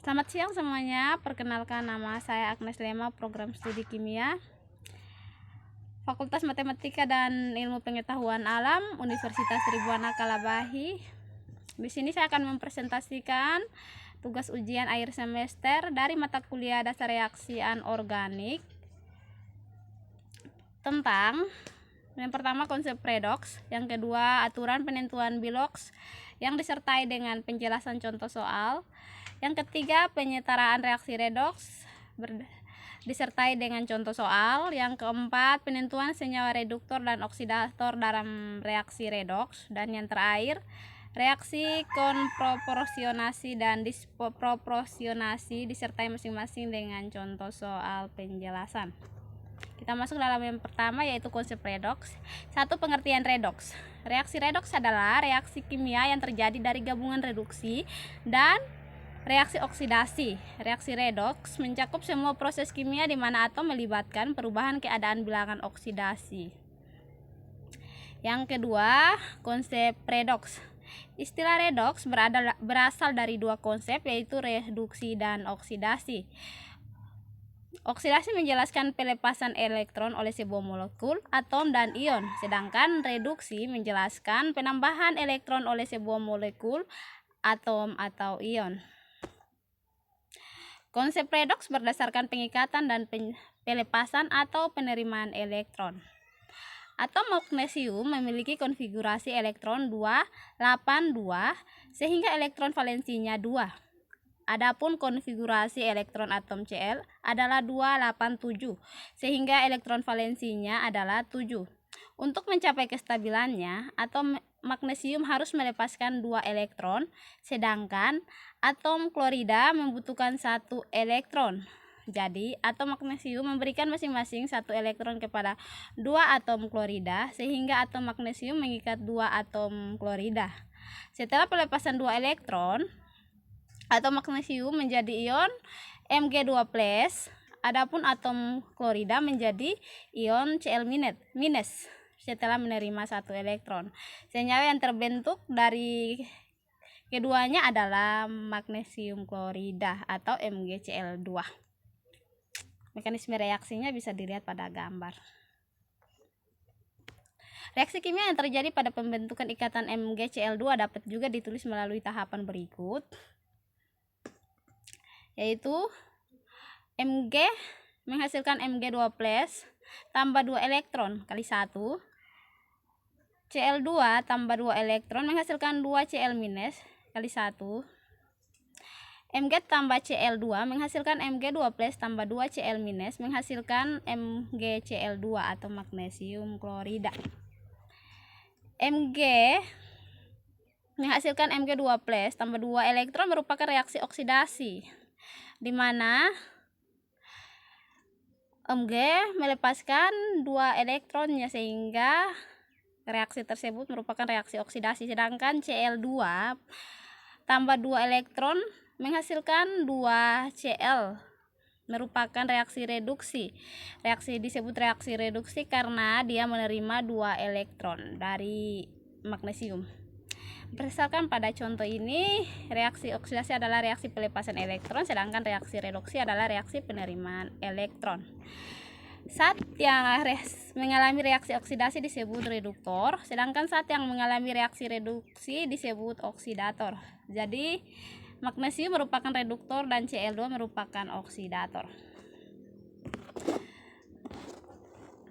Selamat siang semuanya, perkenalkan nama saya Agnes Lema, program studi kimia Fakultas Matematika dan Ilmu Pengetahuan Alam Universitas Tribuana Kalabahi. Di sini saya akan mempresentasikan tugas ujian akhir semester dari mata kuliah dasar reaksi anorganik tentang yang pertama konsep redoks, yang kedua aturan penentuan biloks yang disertai dengan penjelasan contoh soal, yang ketiga penyetaraan reaksi redoks disertai dengan contoh soal, yang keempat penentuan senyawa reduktor dan oksidator dalam reaksi redoks, dan yang terakhir reaksi konproporsionasi dan disproporsionasi disertai masing-masing dengan contoh soal penjelasan. Kita masuk dalam yang pertama, yaitu konsep redoks. Satu, pengertian redoks. Reaksi redoks adalah reaksi kimia yang terjadi dari gabungan reduksi dan reaksi oksidasi. Reaksi redoks mencakup semua proses kimia di mana atom melibatkan perubahan keadaan bilangan oksidasi. Yang kedua, konsep redoks. Istilah redoks berasal dari dua konsep, yaitu reduksi dan oksidasi. Oksidasi menjelaskan pelepasan elektron oleh sebuah molekul, atom, dan ion, sedangkan reduksi menjelaskan penambahan elektron oleh sebuah molekul, atom, atau ion. Konsep redoks berdasarkan pengikatan dan pelepasan atau penerimaan elektron. Atom magnesium memiliki konfigurasi elektron 282 sehingga elektron valensinya 2. Adapun konfigurasi elektron atom Cl adalah 287 sehingga elektron valensinya adalah 7. Untuk mencapai kestabilannya, atom magnesium harus melepaskan 2 elektron, sedangkan atom klorida membutuhkan 1 elektron. Jadi, atom magnesium memberikan masing-masing 1 elektron kepada 2 atom klorida, sehingga atom magnesium mengikat 2 atom klorida. Setelah pelepasan 2 elektron, atom magnesium menjadi ion Mg2+, adapun atom klorida menjadi ion Cl- setelah menerima 1 elektron. Senyawa yang terbentuk dari keduanya adalah magnesium klorida atau MgCl2. Mekanisme reaksinya bisa dilihat pada gambar. Reaksi kimia yang terjadi pada pembentukan ikatan MgCl2 dapat juga ditulis melalui tahapan berikut, yaitu Mg menghasilkan Mg2+ tambah 2 elektron kali 1, Cl2 tambah 2 elektron menghasilkan 2 Cl- kali 1, Mg tambah Cl2 menghasilkan Mg2+ tambah 2 Cl- menghasilkan MgCl2 atau magnesium klorida. Mg menghasilkan Mg2+ tambah 2 elektron merupakan reaksi oksidasi, di mana Mg melepaskan 2 elektronnya sehingga reaksi tersebut merupakan reaksi oksidasi, sedangkan Cl2 tambah 2 elektron menghasilkan 2 Cl merupakan reaksi reduksi. Reaksi disebut reaksi reduksi karena dia menerima 2 elektron dari magnesium. Berdasarkan pada contoh ini, reaksi oksidasi adalah reaksi pelepasan elektron, sedangkan reaksi reduksi adalah reaksi penerimaan elektron. Zat yang mengalami reaksi oksidasi disebut reduktor, sedangkan zat yang mengalami reaksi reduksi disebut oksidator. Jadi, magnesium merupakan reduktor dan Cl2 merupakan oksidator.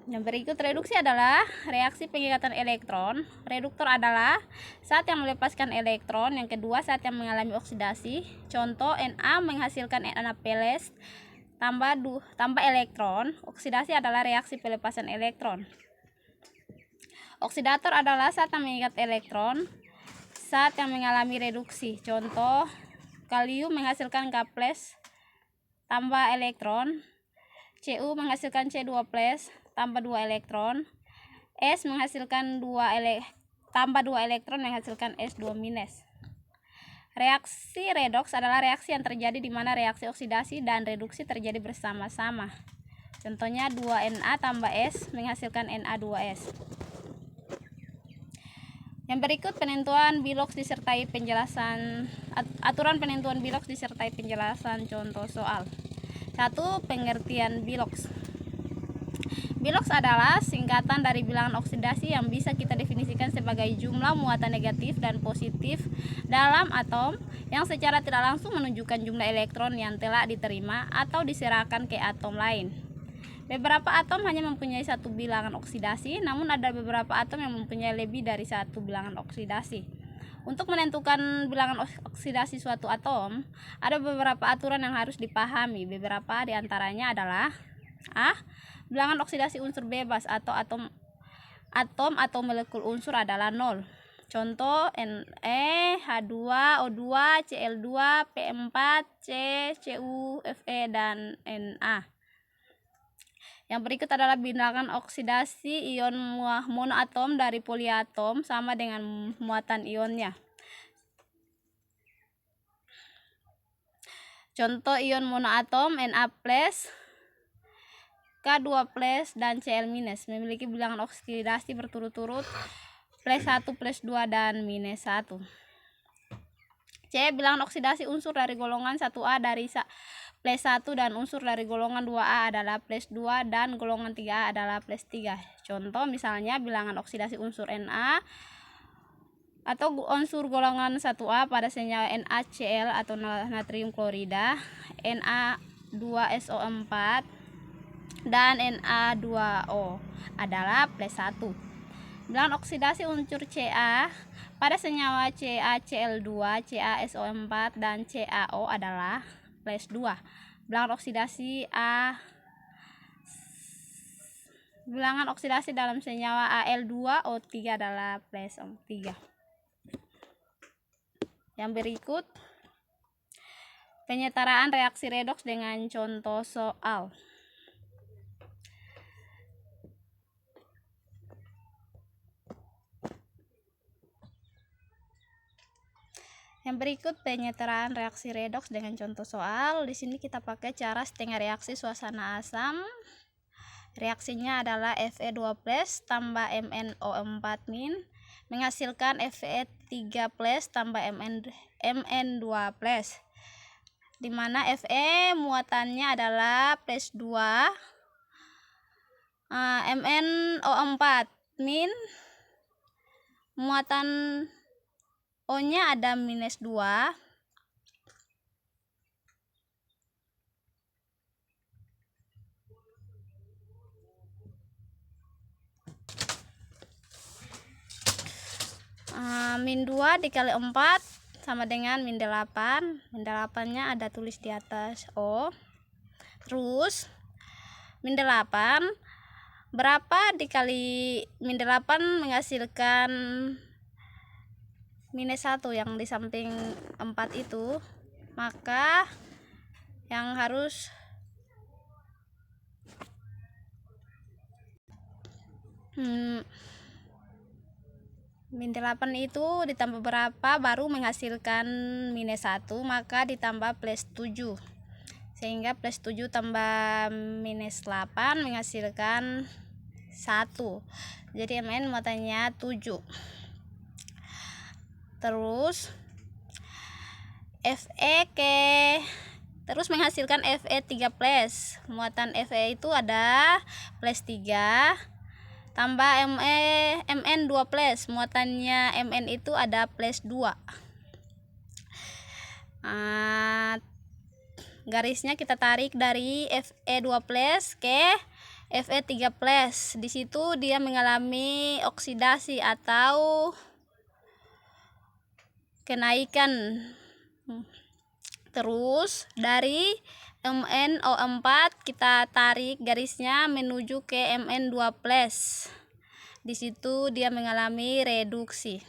Yang berikut, reduksi adalah reaksi pengikatan elektron. Reduktor adalah zat yang melepaskan elektron. Yang kedua, zat yang mengalami oksidasi. Contoh, Na menghasilkan Na+ tambah elektron. Oksidasi adalah reaksi pelepasan elektron. Oksidator adalah zat yang mengikat elektron. Zat yang mengalami reduksi. Contoh, kalium menghasilkan K+ tambah elektron. Cu menghasilkan C2+ tambah 2 elektron. S menghasilkan tambah 2 elektron menghasilkan S2-. Reaksi redoks adalah reaksi yang terjadi di mana reaksi oksidasi dan reduksi terjadi bersama-sama. Contohnya 2Na tambah S menghasilkan Na2S. Yang berikut penentuan biloks disertai penjelasan aturan penentuan biloks disertai penjelasan contoh soal. 1. Pengertian biloks. Biloks adalah singkatan dari bilangan oksidasi yang bisa kita definisikan sebagai jumlah muatan negatif dan positif dalam atom yang secara tidak langsung menunjukkan jumlah elektron yang telah diterima atau diserahkan ke atom lain. Beberapa atom hanya mempunyai satu bilangan oksidasi, namun ada beberapa atom yang mempunyai lebih dari satu bilangan oksidasi. Untuk menentukan bilangan oksidasi suatu atom, ada beberapa aturan yang harus dipahami. Beberapa diantaranya adalah A. Bilangan oksidasi unsur bebas atau atom atau molekul unsur adalah 0. Contoh Ne, H2O2, Cl2, P4, C, Cu, Fe, dan Na. Yang berikut adalah bilangan oksidasi ion monoatom dari poliatom sama dengan muatan ionnya. Contoh ion monoatom Na+, K2+, dan Cl- memiliki bilangan oksidasi berturut-turut +1, +2, dan -1. C. Bilangan oksidasi unsur dari golongan 1A dari +1 dan unsur dari golongan 2A adalah +2 dan golongan 3A adalah +3. Contoh misalnya bilangan oksidasi unsur Na atau unsur golongan 1A pada senyawa NaCl atau natrium klorida, Na2SO4 dan Na2O adalah +1. Bilangan oksidasi unsur Ca pada senyawa CaCl2, CaSO4 dan CaO adalah +2. Bilangan oksidasi dalam senyawa Al2O3 adalah +3. Yang berikut penyetaraan reaksi redoks dengan contoh soal. Yang berikut penyetaraan reaksi redoks dengan contoh soal. Di sini kita pakai cara setengah reaksi suasana asam. Reaksinya adalah Fe2+ tambah MnO4- menghasilkan Fe3+ tambah Mn2+, di mana Fe muatannya adalah +2, MnO4- muatan O-nya ada -2, -2 dikali 4 sama dengan -8. -8-nya ada tulis di atas O. Terus -8 berapa dikali -8 menghasilkan -1 yang di samping 4 itu, maka yang harus -8 itu ditambah berapa baru menghasilkan -1, maka ditambah +7, sehingga +7 tambah -8 menghasilkan 1. Jadi Mn muatannya 7. Terus terus menghasilkan Fe3+. Muatan Fe itu ada +3 tambah Mn2+. Muatannya Mn itu ada +2. Garisnya kita tarik dari Fe2+ ke Fe3+. Di situ dia mengalami oksidasi atau kenaikan. Terus dari MnO4 kita tarik garisnya menuju ke Mn2+. Di situ dia mengalami reduksi.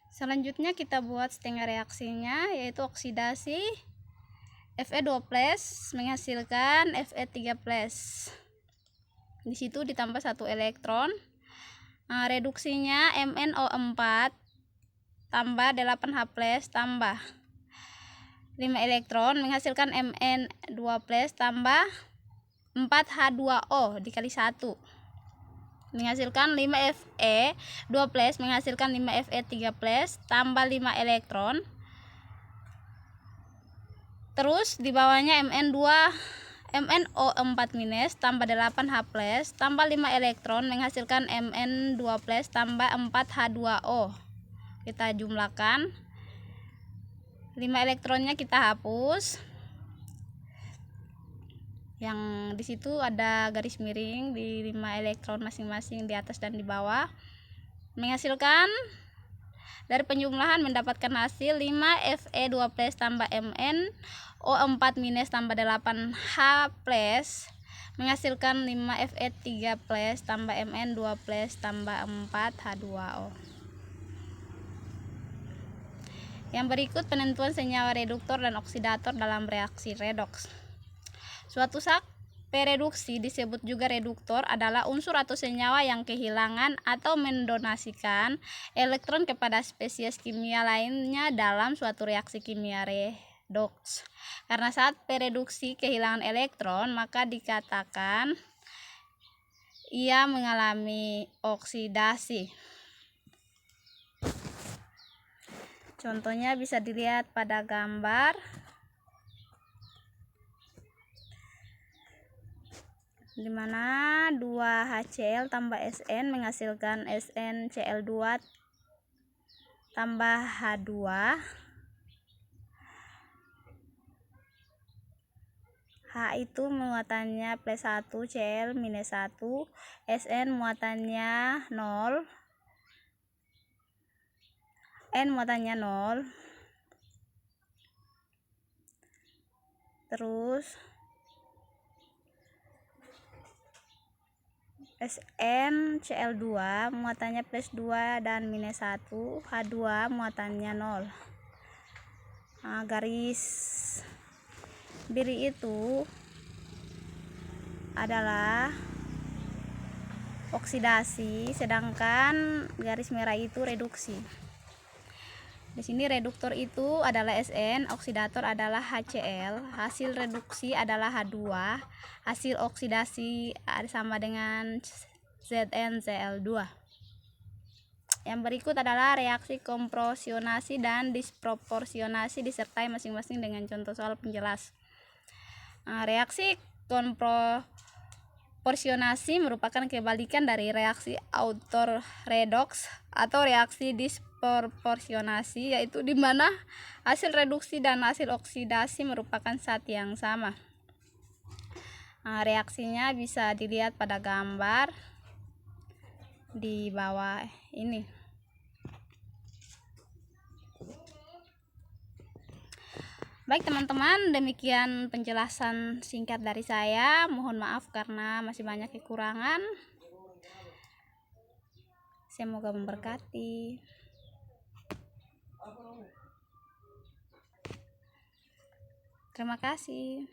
Selanjutnya kita buat setengah reaksinya, yaitu oksidasi Fe2+ menghasilkan Fe3+. Di situ ditambah 1 elektron. Reduksinya MnO4 tambah 8H+ tambah 5 elektron menghasilkan Mn2+ tambah 4H2O dikali 1. menghasilkan 5 Fe2+ menghasilkan 5 Fe3+ tambah 5 elektron. Terus di bawahnya MnO4- tambah 8H+ tambah 5 elektron menghasilkan Mn2+ tambah 4H2O. Kita jumlahkan. 5 elektronnya kita hapus. Yang di situ ada garis miring di 5 elektron masing-masing di atas dan di bawah. Menghasilkan dari penjumlahan mendapatkan hasil 5 Fe2+ tambah MnO4- tambah 8H+ menghasilkan 5 Fe3+ tambah Mn2+ tambah 4H2O. Yang berikut penentuan senyawa reduktor dan oksidator dalam reaksi redoks. Suatu zat pereduksi disebut juga reduktor adalah unsur atau senyawa yang kehilangan atau mendonasikan elektron kepada spesies kimia lainnya dalam suatu reaksi kimia redoks. Karena saat pereduksi kehilangan elektron, maka dikatakan ia mengalami oksidasi. Contohnya bisa dilihat pada gambar. Dimana 2HCl tambah SN menghasilkan SnCl2 tambah H2. H itu muatannya +1, Cl -1, SN muatannya 0, N muatannya 0. Terus SnCl2 muatannya +2 dan -1, H2 muatannya 0. Nah, garis biru itu adalah oksidasi, sedangkan garis merah itu reduksi. Di sini reduktor itu adalah Sn, oksidator adalah HCl, hasil reduksi adalah H2, hasil oksidasi sama dengan ZnCl2. Yang berikut adalah reaksi kompresionasi dan disproporsionasi disertai masing-masing dengan contoh soal penjelas. Reaksi kompresionasi merupakan kebalikan dari reaksi autoredoks atau reaksi disproporsionasi, yaitu di mana hasil reduksi dan hasil oksidasi merupakan zat yang sama. Reaksinya bisa dilihat pada gambar di bawah ini. Baik teman-teman, demikian penjelasan singkat dari saya. Mohon maaf karena masih banyak kekurangan. Semoga memberkati. Terima kasih.